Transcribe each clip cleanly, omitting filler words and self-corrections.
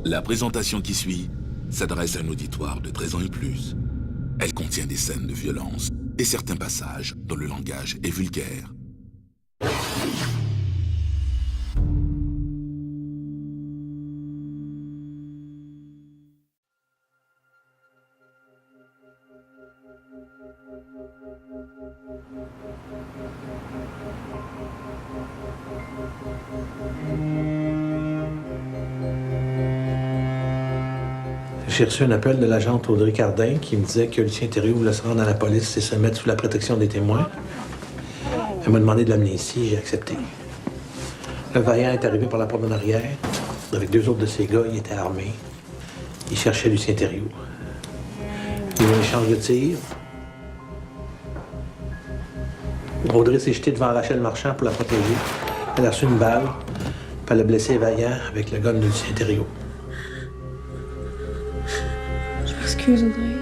La présentation qui suit s'adresse à un auditoire de 13 ans et plus. Elle contient des scènes de violence et certains passages dont le langage est vulgaire. J'ai reçu un appel de l'agente Audrey Cardin qui me disait que Lucien Thériault voulait se rendre à la police et se mettre sous la protection des témoins. Elle m'a demandé de l'amener ici, j'ai accepté. Le vaillant est arrivé par la porte en arrière. Avec 2 autres de ses gars, il était armé. Il cherchait Lucien Thériault. Il y a eu un échange de tirs. Audrey s'est jetée devant Rachel Marchand pour la protéger. Elle a reçu une balle, puis elle a blessé Vaillant avec le gun de Lucien Thériault. Excuse, Audrey.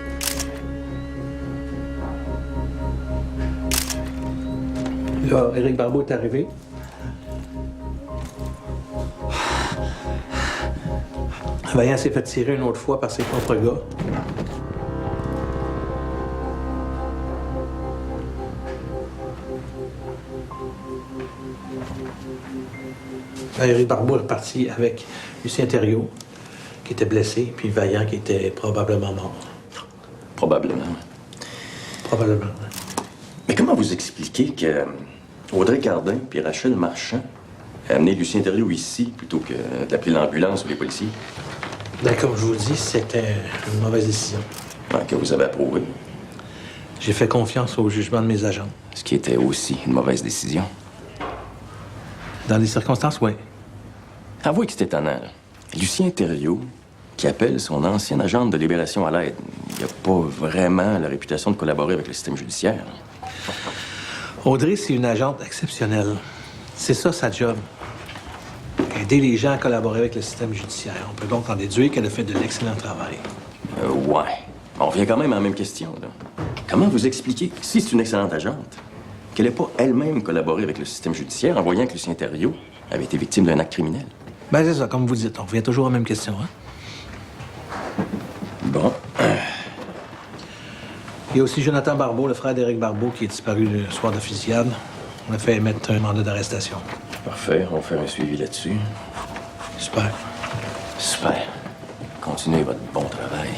Là, Éric Barbeau est arrivé. Vaillant s'est fait tirer une autre fois par ses propres gars. Là, Éric Barbeau est reparti avec Lucien Thériault, qui était blessé, puis Vaillant qui était probablement mort. Probablement. Probablement. Mais comment vous expliquez que Audrey Cardin puis Rachel Marchand aient amené Lucien Thériault ici plutôt que d'appeler l'ambulance ou les policiers? Ben, comme je vous dis, c'était une mauvaise décision. Que vous avez approuvé. J'ai fait confiance au jugement de mes agents. Ce qui était aussi une mauvaise décision. Dans les circonstances, oui. Avouez que c'est étonnant, là. Lucien Thériault, qui appelle son ancienne agente de libération à l'aide, il n'a pas vraiment la réputation de collaborer avec le système judiciaire. Audrey, c'est une agente exceptionnelle. C'est ça, sa job. Aider les gens à collaborer avec le système judiciaire. On peut donc en déduire qu'elle a fait de l'excellent travail. Ouais. On revient quand même à la même question, là. Comment vous expliquez, si c'est une excellente agente, qu'elle n'ait pas elle-même collaboré avec le système judiciaire en voyant que Lucien Thériault avait été victime d'un acte criminel? Ben, c'est ça, comme vous dites. On revient toujours à la même question, hein? Bon. Il y a aussi Jonathan Barbeau, le frère d'Éric Barbeau, qui est disparu le soir de fusillade. On a fait émettre un mandat d'arrestation. Parfait. On va faire un suivi là-dessus. Super. Super. Continuez votre bon travail.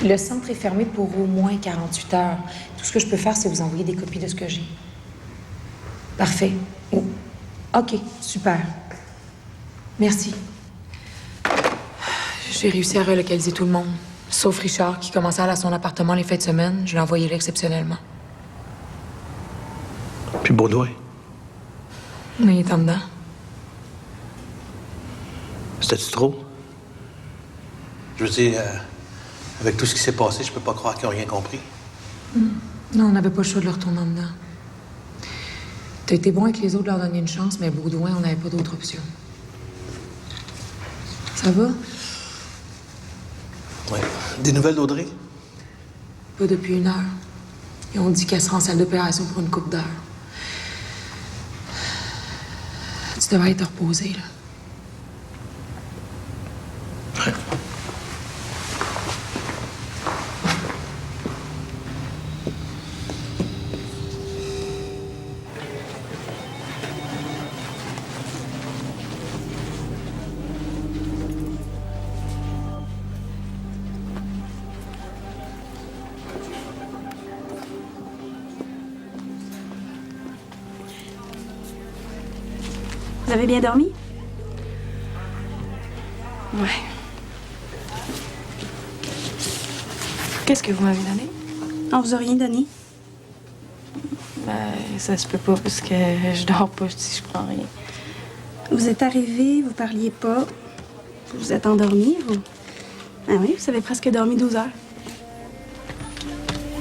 Le centre est fermé pour au moins 48 heures. Tout ce que je peux faire, c'est vous envoyer des copies de ce que j'ai. Parfait. Oh. OK, super. Merci. J'ai réussi à relocaliser tout le monde, sauf Richard, qui commençait à aller à son appartement les fins de semaine. Je l'ai envoyé là exceptionnellement. Puis Baudouin. Mais il est en dedans. C'était-tu trop? Je veux dire, avec tout ce qui s'est passé, je peux pas croire qu'ils ont rien compris. Non, on n'avait pas le choix de le retourner en dedans. T'as été bon avec les autres, leur donner une chance, mais Baudouin, on n'avait pas d'autre option. Ça va? Oui. Des nouvelles d'Audrey? Pas depuis 1 heure. Ils ont dit qu'elle sera en salle d'opération pour une couple d'heures. Tu devrais être reposé, là. Vous avez bien dormi? Ouais. Qu'est-ce que vous m'avez donné? On vous a rien donné. Ben, ça se peut pas parce que je dors pas si je prends rien. Vous êtes arrivé, vous parliez pas. Vous êtes endormi, vous. Ah oui, vous avez presque dormi 12 heures.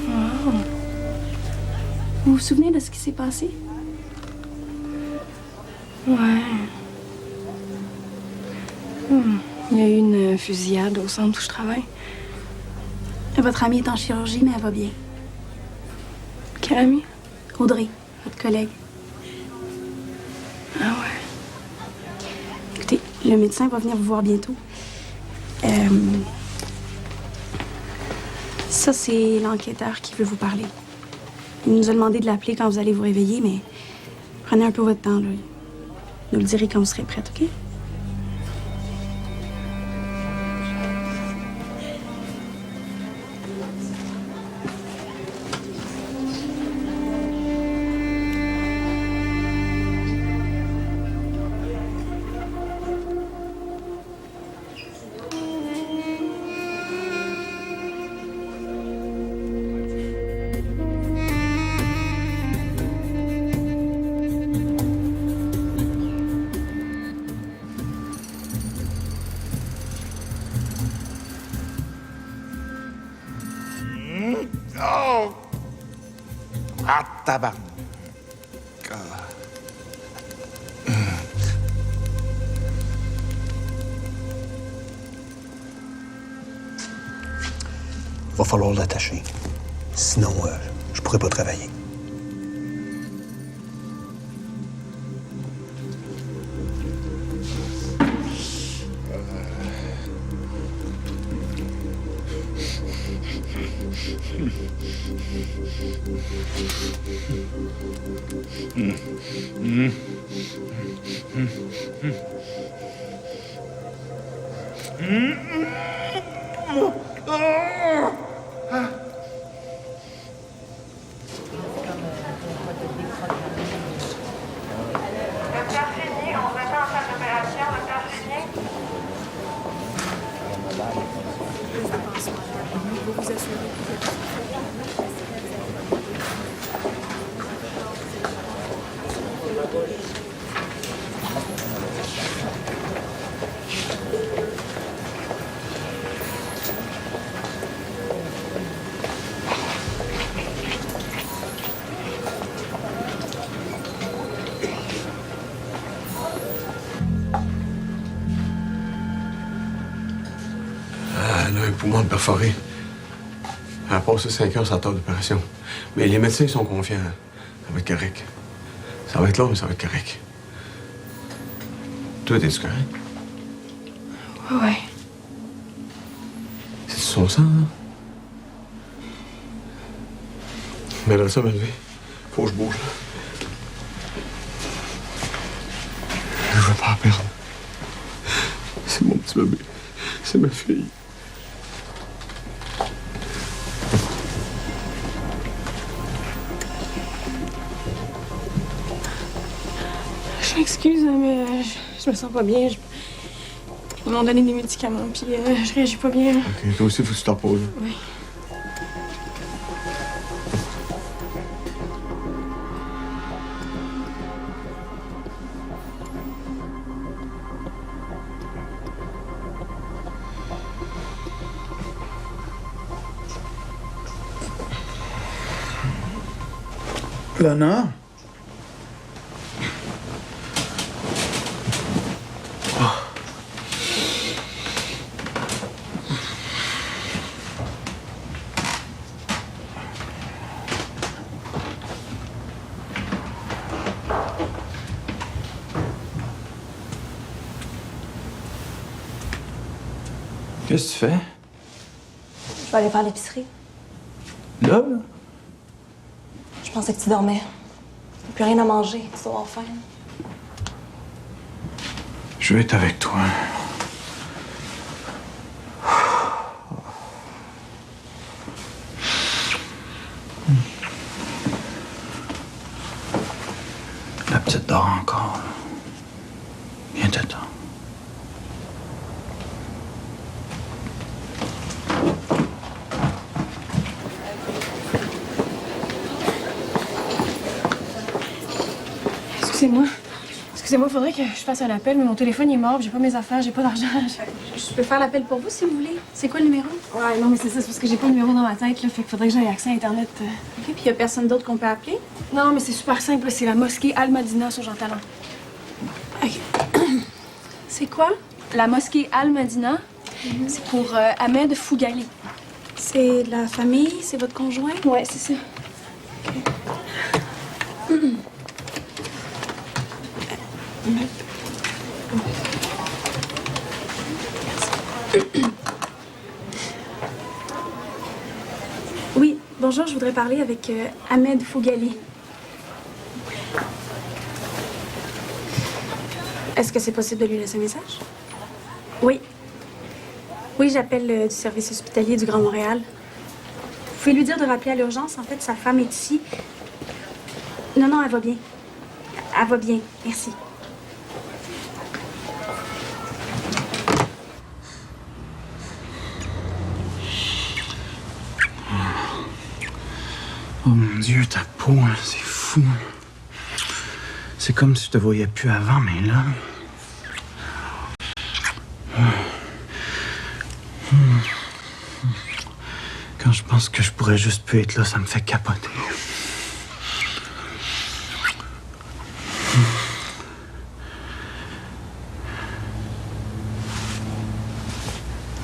Wow. Vous vous souvenez de ce qui s'est passé? Ouais. Il y a eu une fusillade au centre où je travaille. Votre amie est en chirurgie, mais elle va bien. Quelle amie? Audrey, votre collègue. Ah ouais. Écoutez, le médecin va venir vous voir bientôt. Ça, c'est l'enquêteur qui veut vous parler. Il nous a demandé de l'appeler quand vous allez vous réveiller, mais prenez un peu votre temps, là. Nous le direz quand vous serez prête, OK? Oh! Ah, tabarnak. Va falloir l'attacher. Sinon, je pourrais pas travailler. Docteur Chénier, on vous attend en salle d'opération. Docteur Chénier. Elle a un poumon perforé. Elle a passé 5 heures sur la table d'opération. Mais les médecins sont confiants. Ça va être correct. Ça va être long, mais ça va être correct. Toi, t'es-tu correct? Ouais. C'est son sang, hein? Mais ça me lever. Faut que je bouge, là. Je veux pas la perdre. C'est mon petit bébé. C'est ma fille. Je m'excuse, mais je me sens pas bien. Ils m'ont donné des médicaments, puis je réagis pas bien. OK, toi aussi, faut que tu t'en reposes. Oui. Lana? Qu'est-ce que tu fais? Je vais aller faire l'épicerie. Là? Je pensais que tu dormais. Plus rien à manger, tu dois avoir faim. Je vais être avec toi. La petite dort encore. Viens t'attends. Excusez-moi. Excusez-moi, faudrait que je fasse un appel, mais mon téléphone est mort, j'ai pas mes affaires, j'ai pas d'argent. Je peux faire l'appel pour vous si vous voulez. C'est quoi le numéro? Ouais, non, mais c'est ça, c'est parce que j'ai pas le numéro dans ma tête, là, fait qu'il faudrait que j'aie accès à Internet. OK, puis y a personne d'autre qu'on peut appeler? Non, mais c'est super simple, là, c'est la mosquée Al-Madina sur Jean Talon. OK. C'est quoi? La mosquée Al-Madina, c'est pour Ahmed Fougali. C'est de la famille? C'est votre conjoint? Ouais, c'est ça. Oui, bonjour, je voudrais parler avec Ahmed Fougali. Est-ce que c'est possible de lui laisser un message? Oui. Oui, j'appelle du service hospitalier du Grand Montréal. Vous pouvez lui dire de rappeler à l'urgence. En fait, sa femme est ici. Non, non, elle va bien. Elle va bien, merci. Oh mon Dieu, ta peau, hein, c'est fou. C'est comme si je te voyais plus avant, mais là... Quand je pense que je pourrais juste plus être là, ça me fait capoter.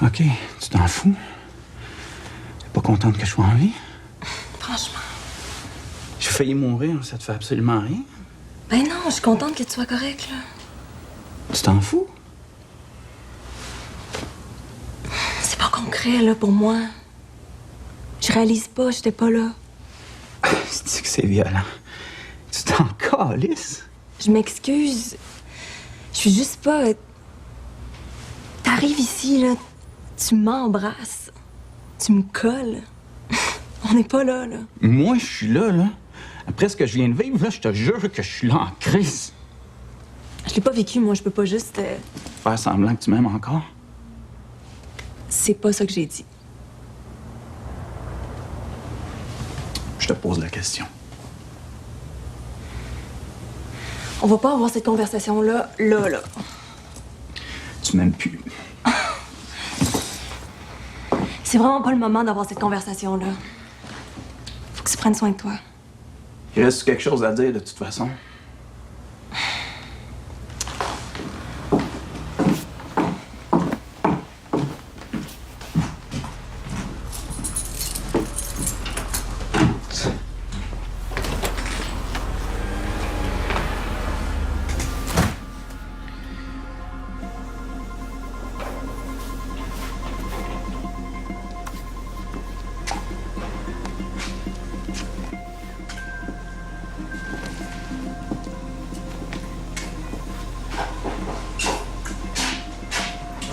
OK, tu t'en fous? T'es pas contente que je sois en vie? Franchement. J'ai failli mourir, ça te fait absolument rien. Ben non, je suis contente que tu sois correct, là. Tu t'en fous? C'est pas concret, là, pour moi. Je réalise pas, j'étais pas là. C'est que c'est violent. Tu t'en calisses? Je m'excuse. Je suis juste pas... T'arrives ici, là, tu m'embrasses, tu me colles. On n'est pas là, là. Moi, je suis là, là. Après ce que je viens de vivre, là, je te jure que je suis là en crise. Je l'ai pas vécu, moi, je peux pas juste... Faire semblant que tu m'aimes encore? C'est pas ça que j'ai dit. Je te pose la question. On va pas avoir cette conversation-là, là. Tu m'aimes plus. C'est vraiment pas le moment d'avoir cette conversation-là. Faut que tu prennes soin de toi. Il reste quelque chose à dire, de toute façon.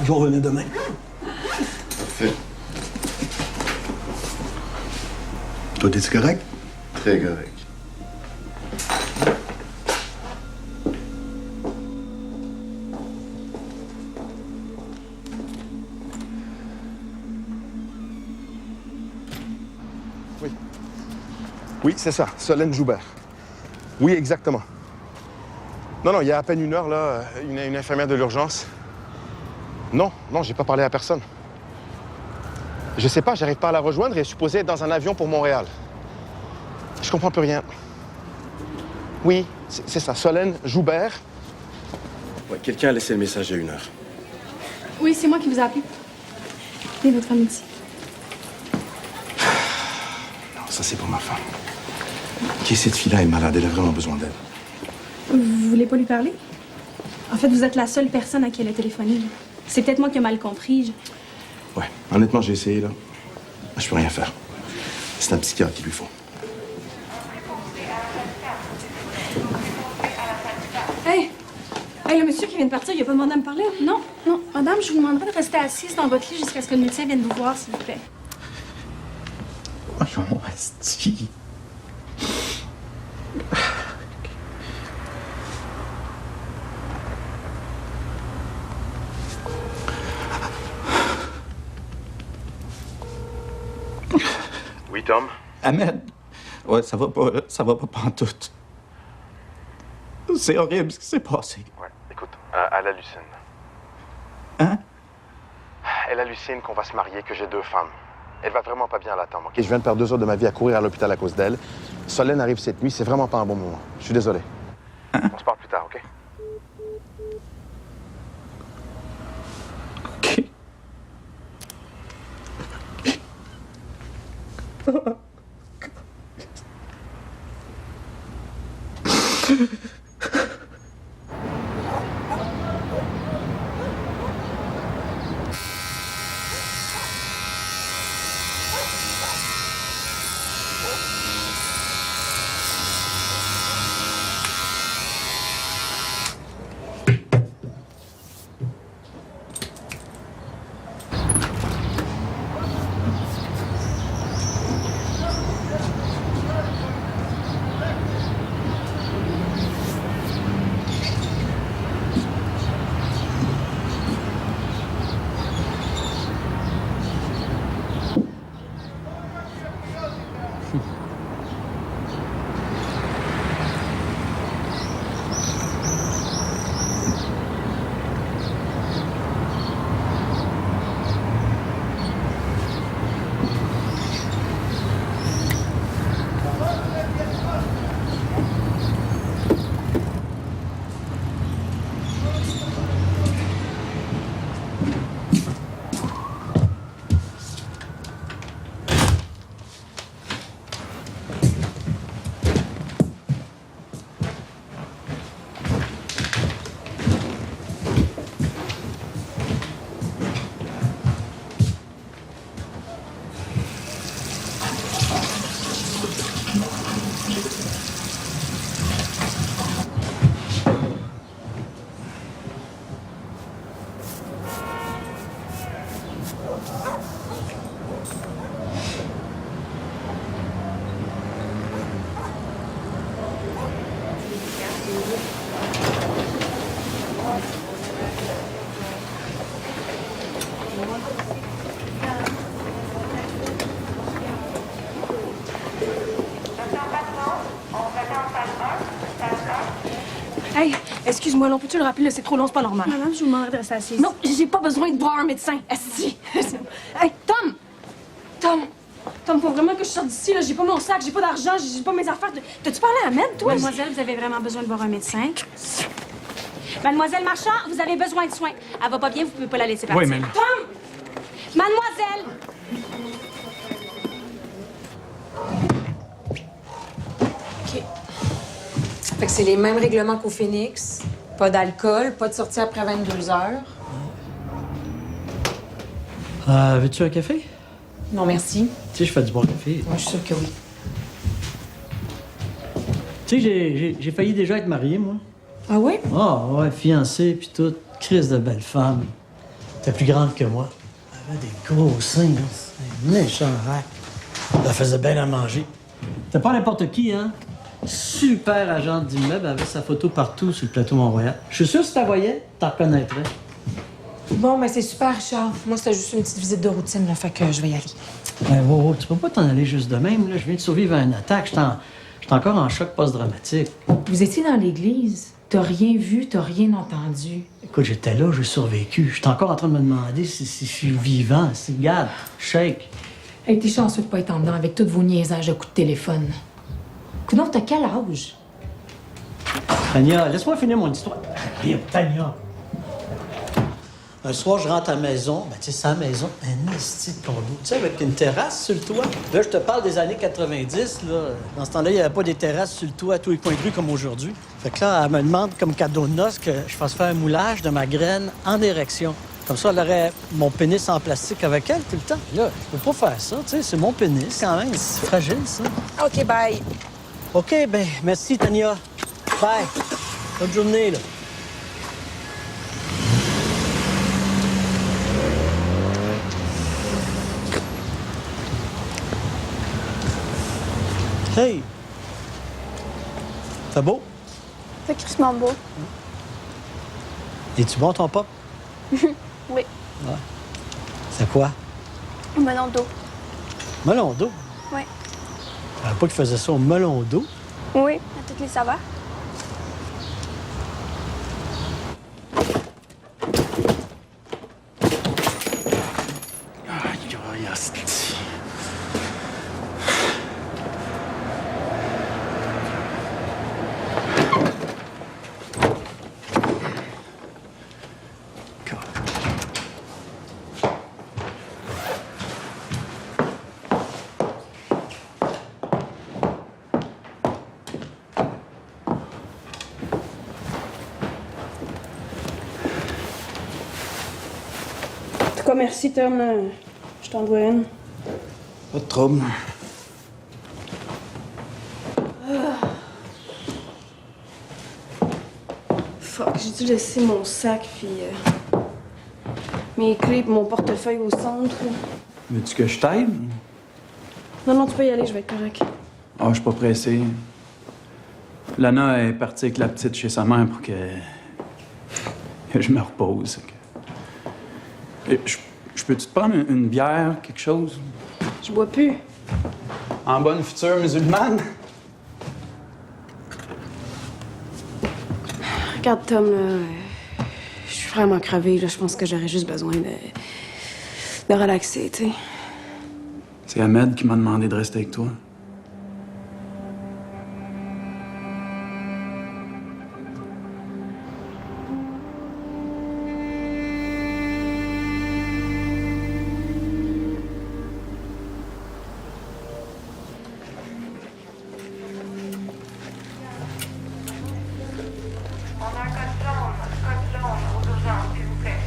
Je vais revenir demain. Parfait. Toi, t'es-tu correct? Très correct. Oui. Oui, c'est ça, Solène Joubert. Oui, exactement. Non, il y a à peine une heure, là, une infirmière de l'urgence. Non, j'ai pas parlé à personne. Je sais pas, j'arrive pas à la rejoindre et elle est supposée être dans un avion pour Montréal. Je comprends plus rien. Oui, c'est ça, Solène Joubert. Ouais, quelqu'un a laissé le message il y a 1 heure. Oui, c'est moi qui vous ai appelé. Et votre femme ici. Non, ça c'est pour ma femme. Qui est cette fille-là? Elle est malade, elle a vraiment besoin d'aide. Vous voulez pas lui parler? En fait, vous êtes la seule personne à qui elle a téléphoné. C'est peut-être moi qui ai mal compris. Ouais. Honnêtement, j'ai essayé, là. Je peux rien faire. C'est un psychiatre qu'il lui faut. Hey! Hey, le monsieur qui vient de partir, il a pas demandé à me parler? Non, non. Madame, je vous demanderai de rester assise dans votre lit jusqu'à ce que le médecin vienne vous voir, s'il vous plaît. Voyons, asti. Oui, Tom? Ahmed, ouais, ça va pas pantoute. C'est horrible ce qui s'est passé. Ouais, écoute, elle hallucine. Hein? Elle hallucine qu'on va se marier, que j'ai 2 femmes. Elle va vraiment pas bien à l'attendre, OK? Je viens de perdre 2 heures de ma vie à courir à l'hôpital à cause d'elle. Solène arrive cette nuit, c'est vraiment pas un bon moment. Je suis désolé. Hein? On se parle plus tard, OK? Hey, excuse-moi, on peut-tu le rappeler, là, c'est trop long, c'est pas normal. Madame, je vous demanderai de rester assise. Non, j'ai pas besoin de voir un médecin. Asti. Hey, Tom! Tom, faut vraiment que je sorte d'ici, là. J'ai pas mon sac, j'ai pas d'argent, j'ai pas mes affaires. T'as-tu parlé à Ahmed, toi? Mademoiselle, vous avez vraiment besoin de voir un médecin? Mademoiselle Marchand, vous avez besoin de soins. Elle va pas bien, vous pouvez pas la laisser partir. Oui, mais... Tom! Mademoiselle! OK. Fait que c'est les mêmes règlements qu'au Phoenix. Pas d'alcool, pas de sortie après 22 heures. Veux-tu un café? Non, merci. Tu sais, je fais du bon café. Moi, je suis sûre que oui. Tu sais, j'ai failli déjà être marié, moi. Ah oui? Ah, ouais, fiancé, puis tout. Crise de belle femme. T'es plus grande que moi. Elle avait des gros seins, hein. C'est un méchant rack. Elle faisait bien à manger. T'es pas n'importe qui, hein? Super agente d'immeuble, elle avait sa photo partout sur le plateau Mont-Royal. Je suis sûr que si tu la voyais, t'en reconnaîtrais. Bon, ben c'est super, Richard. Moi, c'était juste une petite visite de routine, là, fait que je vais y aller. Ben, wow, tu peux pas t'en aller juste de même, là. Je viens de survivre à une attaque. Je suis encore en choc post-dramatique. Vous étiez dans l'église. T'as rien vu, t'as rien entendu. Écoute, j'étais là, j'ai survécu. Je suis encore en train de me demander si je suis vivant. Si, regarde, shake. Hey, t'es chanceux de pas être en dedans avec tous vos niaisages de coups de téléphone. Coudonc, t'as quel âge? Tania, laisse-moi finir mon histoire. Tania. Un soir, je rentre à la maison. Ben, tu sais, c'est la maison, un esti de condo. Tu sais, avec une terrasse sur le toit. Là, je te parle des années 90, là. Dans ce temps-là, il n'y avait pas des terrasses sur le toit à tous les coins de rue comme aujourd'hui. Fait que là, elle me demande comme cadeau de noces que je fasse faire un moulage de ma graine en érection. Comme ça, elle aurait mon pénis en plastique avec elle tout le temps. Là, je peux pas faire ça, tu sais, c'est mon pénis quand même. C'est fragile, ça. OK, bye. OK, ben merci, Tania. Bye. Bonne journée, là. Hey! C'est beau? C'est crissement beau. Es-tu bon, ton pop? Oui. Ouais. C'est quoi? Un melon d'eau. Melon d'eau? Oui. Je savais pas qu'il faisait ça au melon d'eau. Oui, à toutes les saveurs. Aïe, asti. En tout cas, merci, Tom. Je t'en dois une. Pas de trouble. Fuck, j'ai dû laisser mon sac, puis mes clés et mon portefeuille au centre. Veux-tu que je t'aide? Non, tu peux y aller, je vais être correct. Ah, je suis pas pressé. Lana est partie avec la petite chez sa mère pour que je me repose. Je peux-tu te prendre une bière, quelque chose? Je bois plus. En bonne future musulmane? Regarde, Tom, là, je suis vraiment crevée. Là. Je pense que j'aurais juste besoin de relaxer, tu sais. C'est Ahmed qui m'a demandé de rester avec toi. On a un code jaune aux urgences, s'il vous plaît.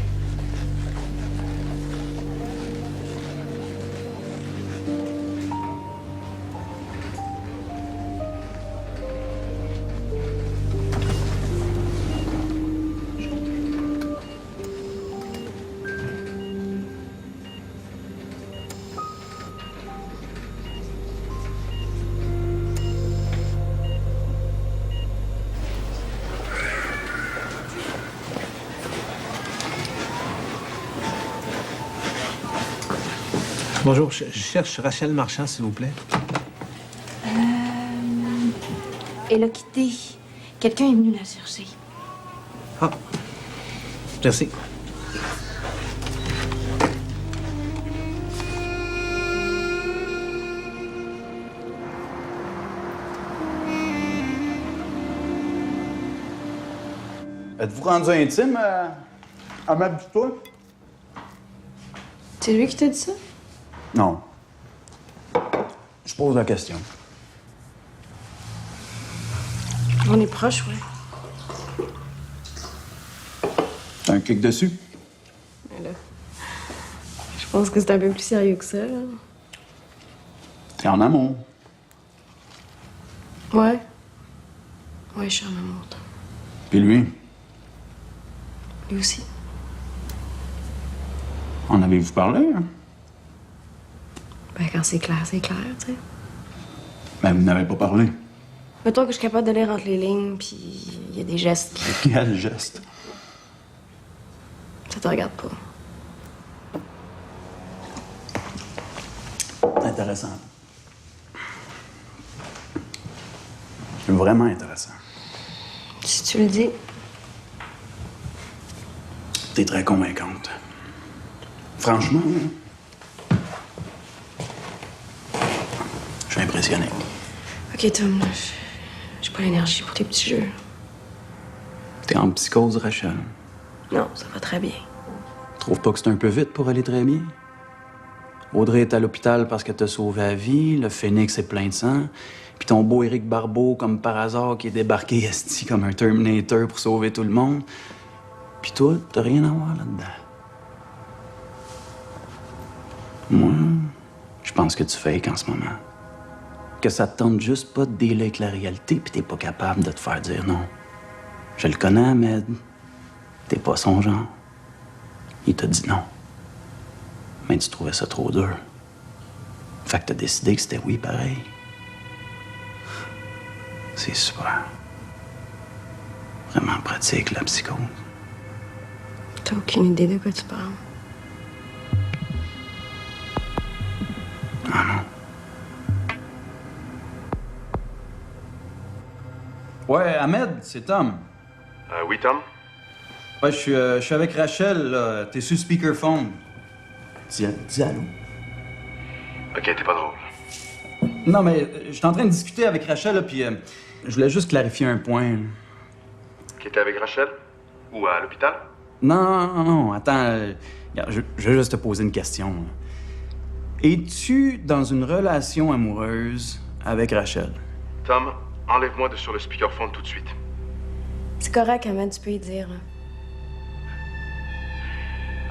Bonjour, je cherche Rachel Marchand, s'il vous plaît. Elle a quitté. Quelqu'un est venu la chercher. Ah, merci. Êtes-vous rendu intime à toi? C'est lui qui t'a dit ça? Non. Je pose la question. On est proches, ouais. T'as un kick dessus? Mais là, je pense que c'est un peu plus sérieux que ça, là. T'es en amour. Ouais. Ouais, je suis en amour, Tom. Puis lui, Lui aussi. en avez-vous parlé? Hein? Ben, quand c'est clair, tu sais. Ben, vous n'avez pas parlé. Mettons que je suis capable de lire entre les lignes, puis il y a des gestes qui... Quel geste? Ça te regarde pas. Intéressant. Vraiment intéressant. Si tu le dis. T'es très convaincante. Franchement, je suis impressionné. OK, Tom, là, j'ai pas l'énergie pour tes petits jeux. T'es en psychose, Rachel. Non, ça va très bien. Trouves pas que c'est un peu vite pour aller très bien? Audrey est à l'hôpital parce qu'elle t'a sauvé la vie, le Phénix est plein de sang, puis ton beau Éric Barbeau, comme par hasard, qui est débarqué esti comme un Terminator pour sauver tout le monde. Puis toi, t'as rien à voir là-dedans. Moi, je pense que tu fakes en ce moment. Que ça te tente juste pas de dealer avec la réalité puis t'es pas capable de te faire dire non. Je le connais, Ahmed. T'es pas son genre. Il t'a dit non. Mais tu trouvais ça trop dur. Fait que t'as décidé que c'était oui pareil. C'est super. Vraiment pratique, la psychose. T'as aucune idée de quoi tu parles. Ah non. Ouais, Ahmed, c'est Tom. Oui, Tom? Ouais, je suis avec Rachel, là. T'es sur speakerphone. Dis allô. Ok, t'es pas drôle. Non, mais je suis en train de discuter avec Rachel, là, puis je voulais juste clarifier un point. Ok, t'es avec Rachel? Ou à l'hôpital? Non, attends. Regarde, je vais juste te poser une question. Là. Es-tu dans une relation amoureuse avec Rachel? Tom, enlève-moi de sur le speakerphone tout de suite. C'est correct, Ahmed, tu peux y dire. Là.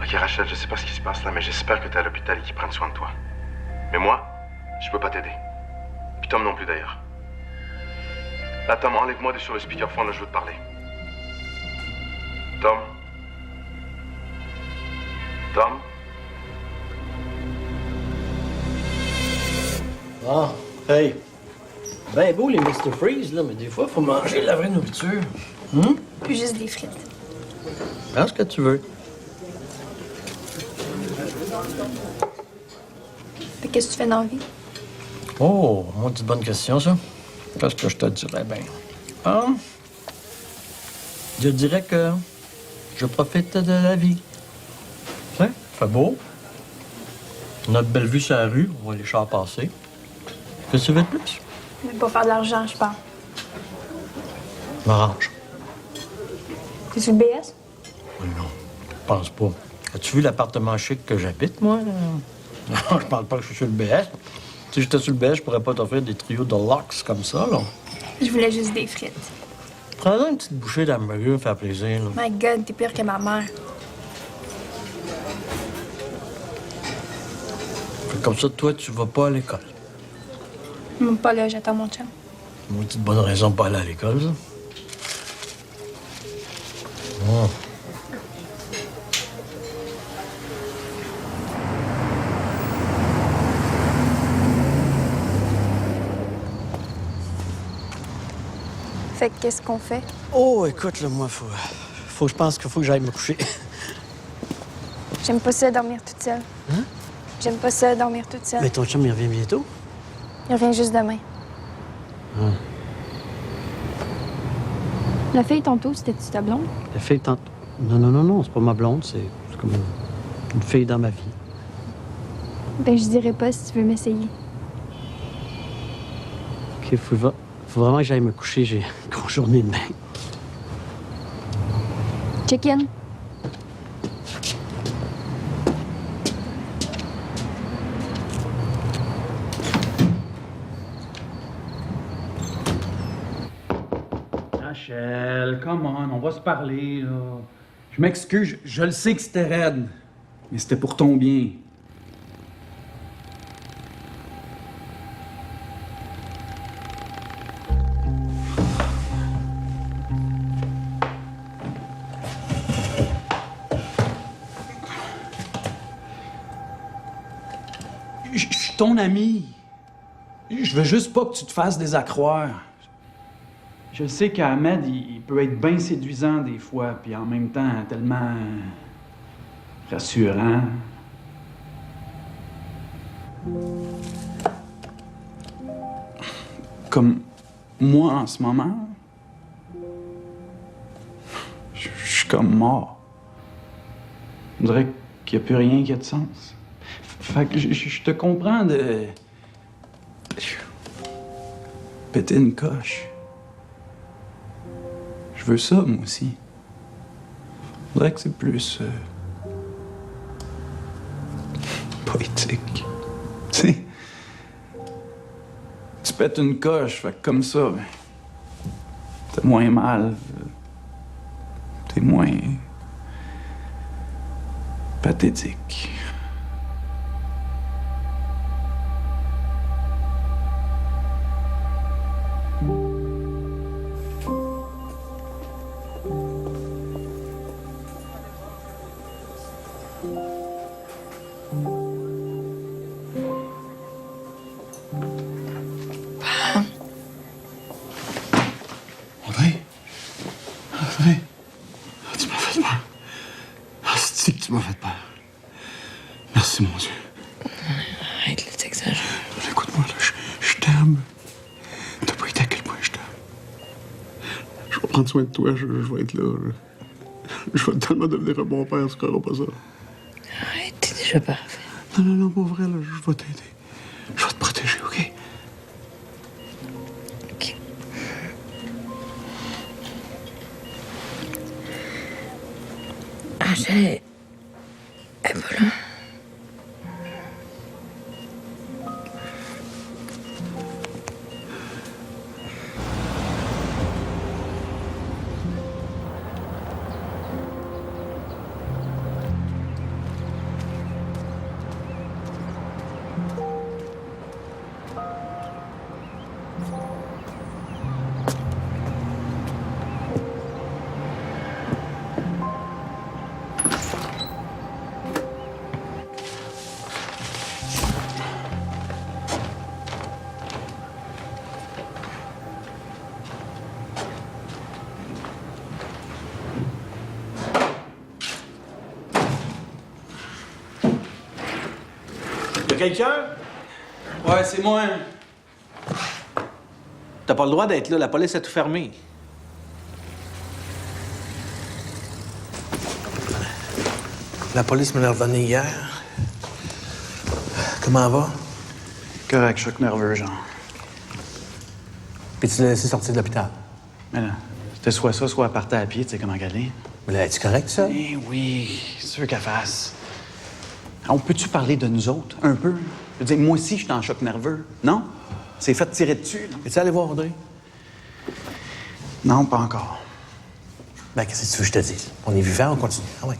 Ok, Rachel, je sais pas ce qui se passe là, mais j'espère que t'es à l'hôpital et qu'ils prennent soin de toi. Mais moi, je peux pas t'aider. Puis Tom non plus d'ailleurs. Là, Tom, enlève-moi de sur le speakerphone, là, je veux te parler. Tom? Tom? Ah, hey. Ben beau les Mr. Freeze, là, mais des fois, faut manger de la vraie nourriture. Puis juste des frites. Prends ce que tu veux. Qu'est-ce que tu fais dans la vie? Oh, maudite bonne question, ça. Qu'est-ce que je te dirais bien? Je dirais que je profite de la vie. Tu sais, fait beau. Notre belle vue sur la rue, on voit les chars passer. Qu'est-ce que tu veux de plus? Je vais pas faire de l'argent, je pense. M'arrange. T'es sur le BS? Non, je pense pas. As-tu vu l'appartement chic que j'habite, moi? Non, je parle pas que je suis sur le BS. Si j'étais sur le BS, je pourrais pas t'offrir des trios de locks comme ça, là. Je voulais juste des frites. Prends-en une petite bouchée d'hamburger, faire plaisir, là. My God, t'es pire que ma mère. Fait comme ça, toi, tu vas pas à l'école. Même pas là, j'attends mon chum. Une petite bonne raison de pas aller à l'école, ça. Oh. Fait que qu'est-ce qu'on fait? Oh, écoute, là, moi, je pense qu'il faut que j'aille me coucher. J'aime pas ça dormir toute seule. Hein? J'aime pas ça dormir toute seule. Mais ton chum, il revient bientôt? Il revient juste demain. Hum. La fille tantôt, c'était-tu ta blonde? La fille tente. Non, c'est pas ma blonde, c'est comme une fille dans ma vie. Ben, je dirais pas si tu veux m'essayer. OK, faut vraiment que j'aille me coucher, j'ai une grosse journée demain. Check-in. Rachel, come on va se parler, là. Je m'excuse, je le sais que c'était raide, mais c'était pour ton bien. Je suis ton ami. Je veux juste pas que tu te fasses désaccroire. Je sais qu'Ahmed, il peut être bien séduisant des fois, puis en même temps tellement rassurant. Comme moi en ce moment, je suis comme mort. On dirait qu'il n'y a plus rien qui a de sens. Fait que je te comprends de péter une coche. Je veux ça, moi aussi. Faudrait que c'est plus poétique. Tu sais, tu pètes une coche, fait que comme ça, ben, t'as moins mal. T'es moins pathétique. Audrey? Audrey? Ah, tu m'as fait peur. Ah, c'est que tu m'as fait peur. Merci, mon Dieu. Arrête, là, t'exagères. Écoute-moi, là, je t'aime. T'as pas été à quel point je t'aime. Je vais prendre soin de toi, je vais être là. Je vais tellement devenir un bon père, tu croiras pas ça. Arrête, t'es déjà parfait. Non, pas vrai, là, je vais t'aider. Je vais te protéger, OK? OK. Angèle, elle est pas là. Quelqu'un? Ouais, c'est moi. T'as pas le droit d'être là, la police a tout fermé. La police me l'a redonné hier. Comment elle va? Correct, choc nerveux, genre. Puis tu l'as laissé sortir de l'hôpital? Mais là, c'était soit ça, soit elle partait à pied, tu sais comment qu'elle est. Mais là, es-tu correct, ça? Eh oui, c'est sûr qu'elle fasse. On peut-tu parler de nous autres, un peu? Je veux dire, moi aussi, je suis en choc nerveux, non? C'est fait tirer dessus, là. Es-tu allé voir Audrey? Non, pas encore. Ben, qu'est-ce que tu veux que je te dise? On est vivant, on continue. Ah ouais.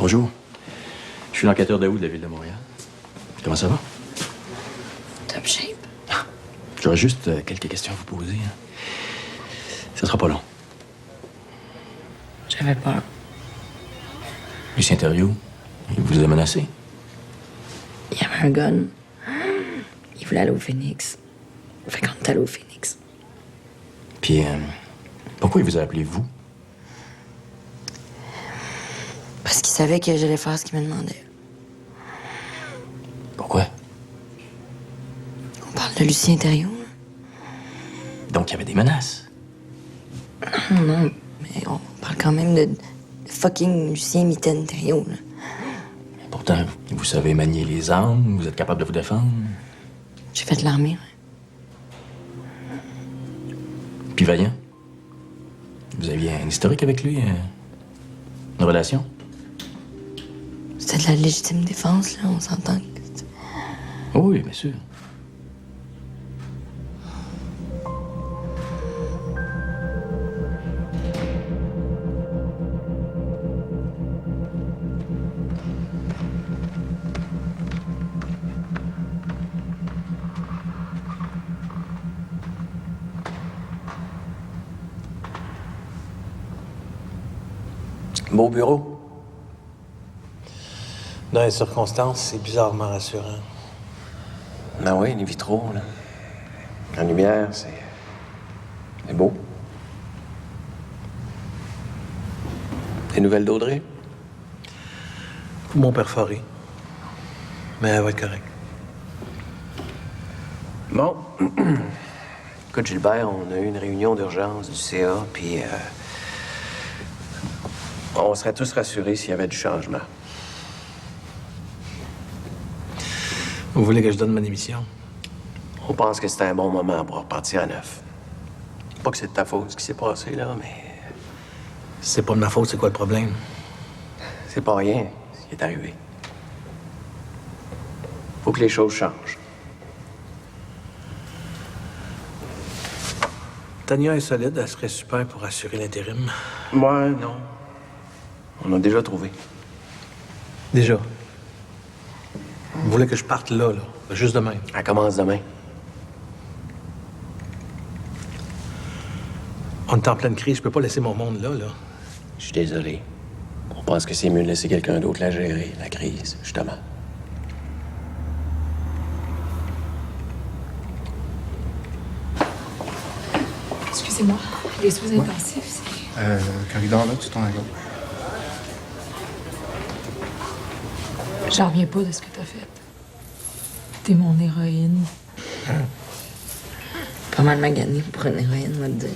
Bonjour. Je suis l'enquêteur Daoud de la Ville de Montréal. Comment ça va? Top shape. J'aurais juste quelques questions à vous poser. Hein. Ça sera pas long. J'avais peur. Lucien Thériault, il vous a menacé. Il y avait un gun. Il voulait aller au Phoenix. Fait qu'on est allé au Phoenix. Puis, pourquoi il vous a appelé vous? Parce qu'il savait que j'allais faire ce qu'il me demandait. Pourquoi? On parle de Lucien Thériault. Donc, il y avait des menaces. Non, mais on parle quand même de fucking Lucien Mitaine Thériault, là. Pourtant, vous savez manier les armes, vous êtes capable de vous défendre. J'ai fait de l'armée, ouais. Puis Vaillant, vous aviez un historique avec lui, une relation? C'était de la légitime défense, là, on s'entend. Oui, bien sûr. Beau bureau. Dans les circonstances, c'est bizarrement rassurant. Ben oui, les vitraux, là. La lumière, c'est beau. Des nouvelles d'Audrey? Mon perforé. Mais elle va être correcte. Bon. Écoute, Gilbert, on a eu une réunion d'urgence du CA, puis on serait tous rassurés s'il y avait du changement. Vous voulez que je donne ma démission? On pense que c'était un bon moment pour repartir à neuf. Pas que c'est de ta faute ce qui s'est passé, là, mais... Si c'est pas de ma faute, c'est quoi le problème? C'est pas rien, ce qui est arrivé. Faut que les choses changent. Tania est solide, elle serait super pour assurer l'intérim. Ouais, non. On a déjà trouvé. Déjà. Vous voulez que je parte là, juste demain? Elle commence demain. On est en pleine crise, je peux pas laisser mon monde là. Je suis désolé. On pense que c'est mieux de laisser quelqu'un d'autre la gérer, la crise, justement. Excusez-moi, les soins intensifs, c'est... Corridor là, tu t'en à gauche. J'en reviens pas de ce que t'as fait. T'es mon héroïne. Pas mal magané pour une héroïne, on va te dire.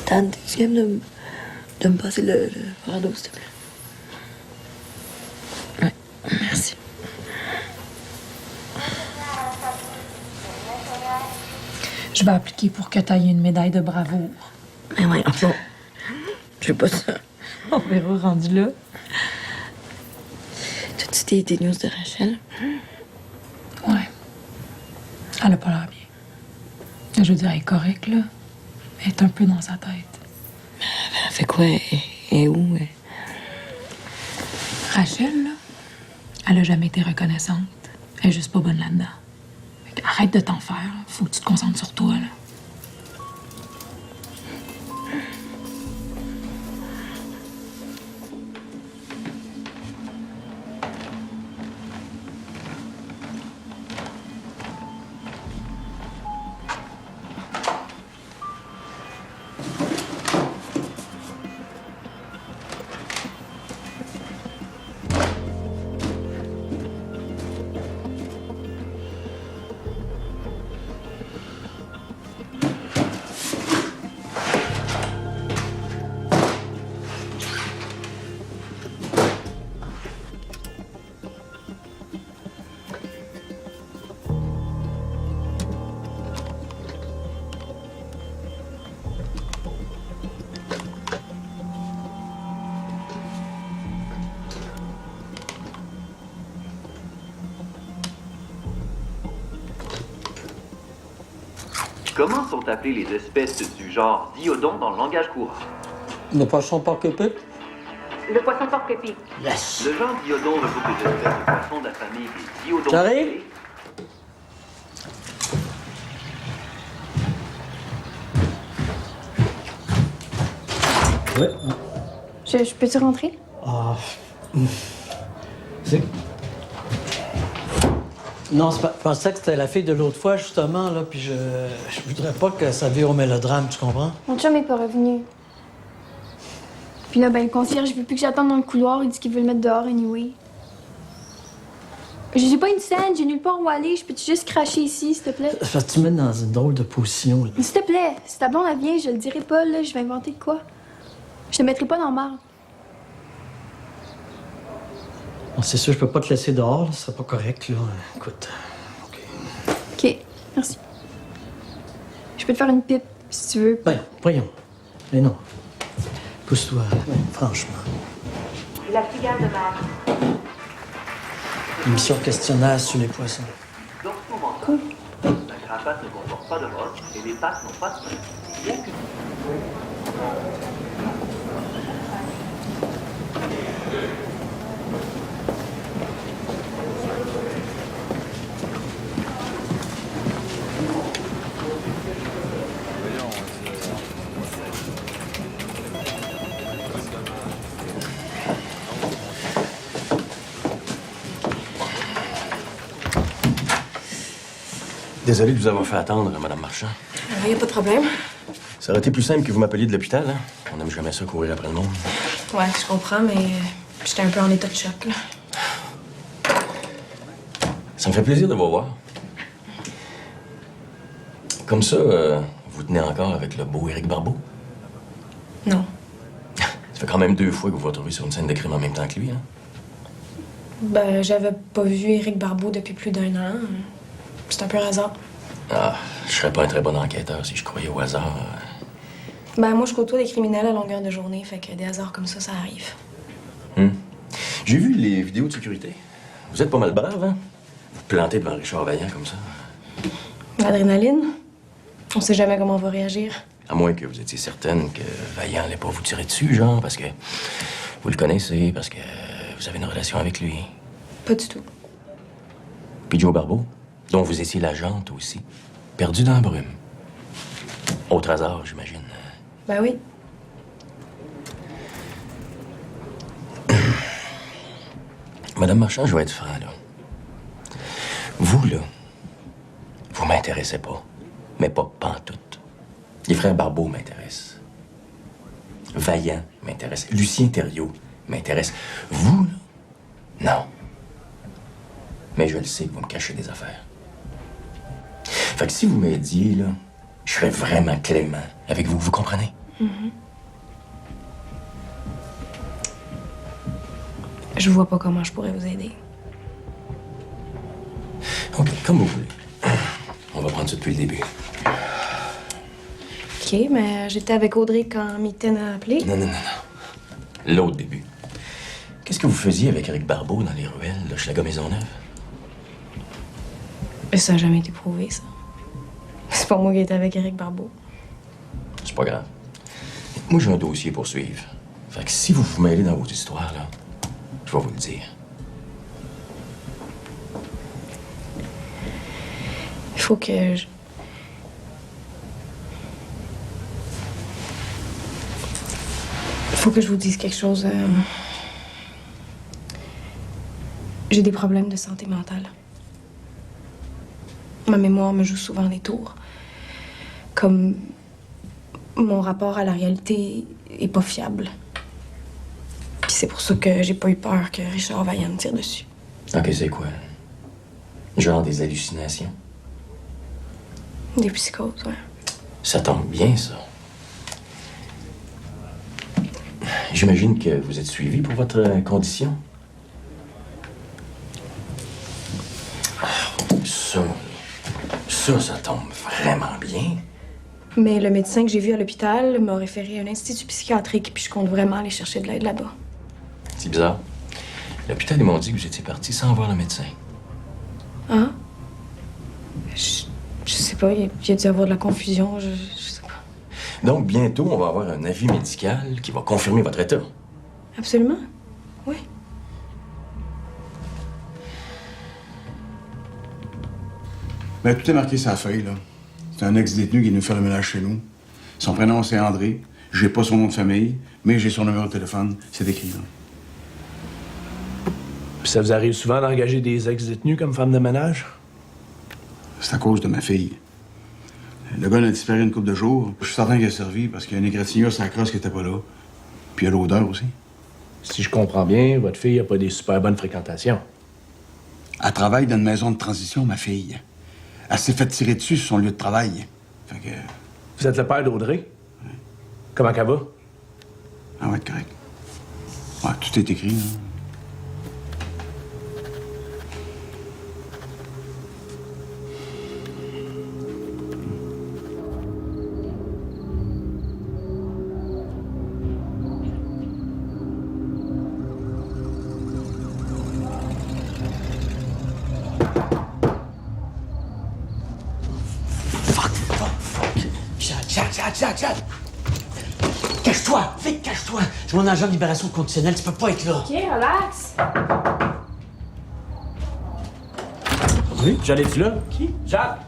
Tante, es-tu capable de me passer le verre d'eau, s'il te plaît? Ouais, merci. Je vais appliquer pour que t'ailles une médaille de bravoure. Mais ouais, enfin, je veux pas ça. On verra rendu là. T'as-tu des news de Rachel? Ouais. Elle a pas l'air bien. Je veux dire, elle est correcte, là. Elle est un peu dans sa tête. Elle fait quoi? Elle est où? Rachel, là, elle a jamais été reconnaissante. Elle est juste pas bonne là-dedans. Fait qu'arrête de t'en faire. Faut que tu te concentres sur toi, là. Comment sont appelées les espèces du genre diodon dans le langage courant? Le poisson porc-épic? Le poisson porc-épic. Yes! Le genre diodon regroupe les espèces de poissons de la famille des diodons. J'arrive? Ouais. Je peux-tu rentrer? Ah. C'est. Non, je pensais que c'était la fille de l'autre fois, justement, là, puis je voudrais pas que ça vire au mélodrame, tu comprends? Mon chum est pas revenu. Puis là, ben, le concierge veut plus que j'attende dans le couloir. Il dit qu'il veut le mettre dehors anyway. J'ai pas une scène, j'ai nulle part où aller. Je peux-tu juste cracher ici, s'il te plaît? Ça te met dans une drôle de position, là. S'il te plaît, si ta blonde elle vient, je le dirai pas, là. Je vais inventer de quoi. Je te mettrai pas dans le marde. Bon, c'est sûr, je peux pas te laisser dehors, là. Ce serait pas correct, là. Écoute. OK, merci. Je peux te faire une pipe, si tu veux. Ben, voyons. Mais non. Pousse-toi, franchement. La cigale de mer. Émission questionnaire sur les poissons. Donc, souvent, la carapace ne comporte pas de roche et les pattes n'ont pas de frein. Bien que... Désolé de vous avoir fait attendre, Madame Marchand. Il n'y a pas de problème. Ça aurait été plus simple que vous m'appeliez de l'hôpital, hein? On n'aime jamais ça courir après le monde. Ouais, je comprends, mais j'étais un peu en état de choc, là. Ça me fait plaisir de vous revoir. Comme ça, vous tenez encore avec le beau Éric Barbeau? Non. Ça fait quand même 2 fois que vous vous retrouvez sur une scène de crime en même temps que lui, hein? Ben, j'avais pas vu Éric Barbeau depuis plus d'1 an. C'est un peu hasard. Ah, je serais pas un très bon enquêteur si je croyais au hasard. Ben, moi, je côtoie des criminels à longueur de journée, fait que des hasards comme ça arrive. J'ai vu les vidéos de sécurité. Vous êtes pas mal brave, hein? Vous plantez devant Richard Vaillant comme ça. L'adrénaline? On sait jamais comment on va réagir. À moins que vous étiez certaine que Vaillant allait pas vous tirer dessus, genre, parce que vous le connaissez, parce que vous avez une relation avec lui. Pas du tout. Puis Joe Barbeau, dont vous étiez l'agente aussi, perdu dans la brume. Autre hasard, j'imagine. Ben oui. Madame Marchand, je vais être franc, là. Vous, là, vous m'intéressez pas. Mais pas pantoute. Les frères Barbeau m'intéressent. Vaillant m'intéresse. Lucien Thériault m'intéresse. Vous, là, non. Mais je le sais que vous me cachez des affaires. Fait que si vous m'aidiez, là, je serais vraiment clément avec vous, vous comprenez? Je vois pas comment je pourrais vous aider. OK, comme vous voulez. On va prendre ça depuis le début. OK, mais j'étais avec Audrey quand Mitaine a appelé. Non. L'autre début. Qu'est-ce que vous faisiez avec Éric Barbeau dans les ruelles de Schlager-Maisonneuve? Ça a jamais été prouvé, ça. C'est pas moi qui étais avec Éric Barbeau. C'est pas grave. Moi, j'ai un dossier pour suivre. Fait que si vous vous mêlez dans vos histoires, là, je vais vous le dire. Il faut que je... Il faut que je vous dise quelque chose. J'ai des problèmes de santé mentale. Ma mémoire me joue souvent des tours. Comme mon rapport à la réalité est pas fiable. Puis c'est pour ça que j'ai pas eu peur que Richard Vaillant me tire dessus. OK, c'est quoi? Genre des hallucinations? Des psychoses, ouais. Ça tombe bien, ça. J'imagine que vous êtes suivi pour votre condition? Ça tombe vraiment bien. Mais le médecin que j'ai vu à l'hôpital m'a référé à un institut psychiatrique, puis je compte vraiment aller chercher de l'aide là-bas. C'est bizarre. L'hôpital, ils m'ont dit que vous étiez parti sans voir le médecin. Hein? Je sais pas, il y a dû y avoir de la confusion, je sais pas. Donc, bientôt, on va avoir un avis médical qui va confirmer votre état. Absolument? Oui. Ben, tout est marqué sur la feuille, là. C'est un ex-détenu qui est venu faire le ménage chez nous. Son prénom, c'est André. J'ai pas son nom de famille, mais j'ai son numéro de téléphone. C'est écrit, là. Puis ça vous arrive souvent d'engager des ex-détenus comme femme de ménage? C'est à cause de ma fille. Le gars a disparu une couple de jours. Je suis certain qu'il a servi parce qu'il y a une égratignure sur la crosse qui était pas là. Puis il y a l'odeur aussi. Si je comprends bien, votre fille a pas des super bonnes fréquentations. Elle travaille dans une maison de transition, ma fille. Elle s'est fait tirer dessus sur son lieu de travail. Fait que... Vous êtes le père d'Audrey? Oui. Comment qu'elle va? Ah ouais, correct. Ouais, tout est écrit, là. Chad! Cache-toi! Vite, cache-toi! C'est mon agent de libération conditionnelle, tu peux pas être là. OK, relax. Oui? J'allais-tu là? Qui? Jacques!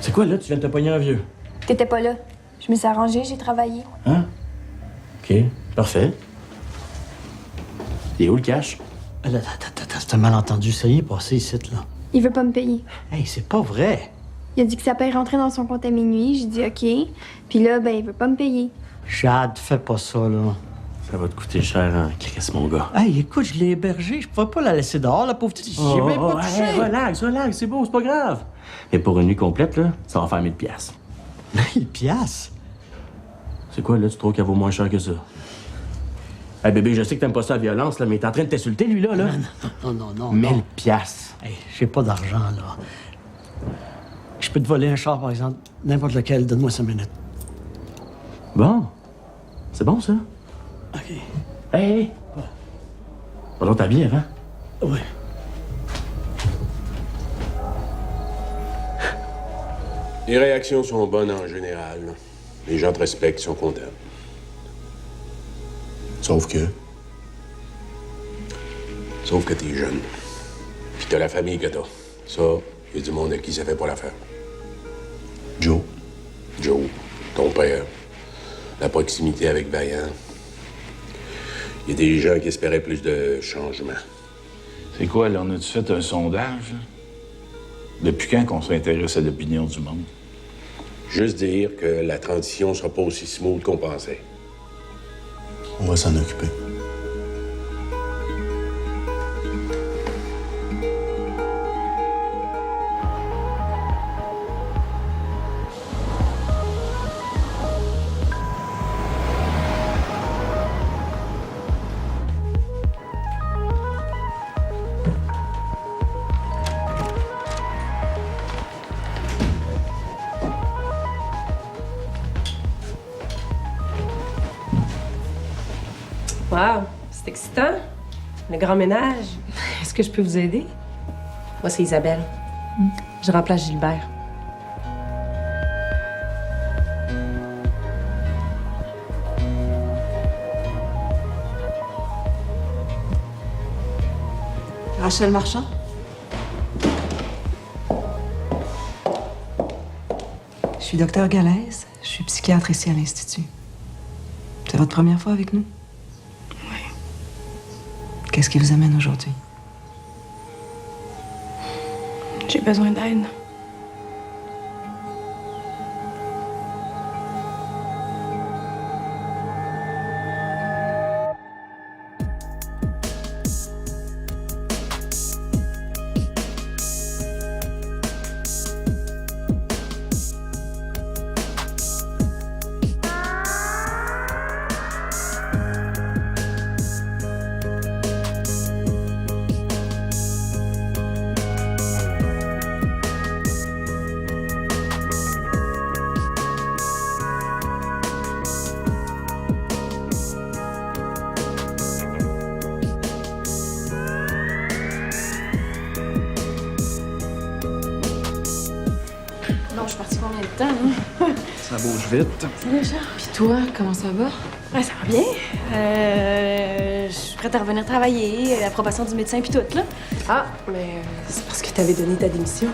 C'est quoi, là? Tu viens de te pogner un vieux? T'étais pas là. Je me suis arrangée, j'ai travaillé. Hein? OK, parfait. Et où le cash? Là, c'est un malentendu, ça y est passé ici, là. Il veut pas me payer. Hey, c'est pas vrai! Il a dit que ça paye rentrer dans son compte à minuit. J'ai dit OK. Puis là, ben, il veut pas me payer. Chad, fais pas ça, là. Ça va te coûter cher en crise, mon gars. Hey, écoute, je l'ai hébergée. Je pouvais pas la laisser dehors, la pauvre petite. J'ai même pas touché. Hey, relax, c'est beau, c'est pas grave. Mais pour une nuit complète, là, ça va faire 1000 piastres. 1000 piastres? C'est quoi, là? Tu trouves qu'elle vaut moins cher que ça? Hey, bébé, je sais que t'aimes pas ça, la violence, là, mais t'es en train de t'insulter, lui, là. Non. 1000 piastres. Hey, j'ai pas d'argent, là. Je peux te voler un char, par exemple. N'importe lequel. Donne-moi 5 minutes. Bon. C'est bon, ça? OK. Hé! Pardon, ta bière, hein? Oui. Les réactions sont bonnes en général. Les gens te respectent, sont contents. Sauf que t'es jeune. Puis t'as la famille que t'as. Ça, il y a du monde à qui ça fait pas l'affaire. Joe, ton père, la proximité avec Vaillant. Il y a des gens qui espéraient plus de changement. C'est quoi, là? On a-tu fait un sondage? Là? Depuis quand qu'on s'intéresse à l'opinion du monde? Juste dire que la transition sera pas aussi smooth qu'on pensait. On va s'en occuper. Wow, c'est excitant. Le grand ménage. Est-ce que je peux vous aider? Moi, c'est Isabelle. Je remplace Gilbert. Rachel Marchand? Je suis docteur Galaise. Je suis psychiatre ici à l'Institut. C'est votre première fois avec nous? Oui. Qu'est-ce qui vous amène aujourd'hui? J'ai besoin d'aide. Je suis partie combien de temps, là? Ça bouge vite. Salut, Charles. Puis toi, comment ça va? Ouais, ça va bien. Je suis prête à revenir travailler, l'approbation du médecin puis tout, là. Ah, mais c'est parce que t'avais donné ta démission.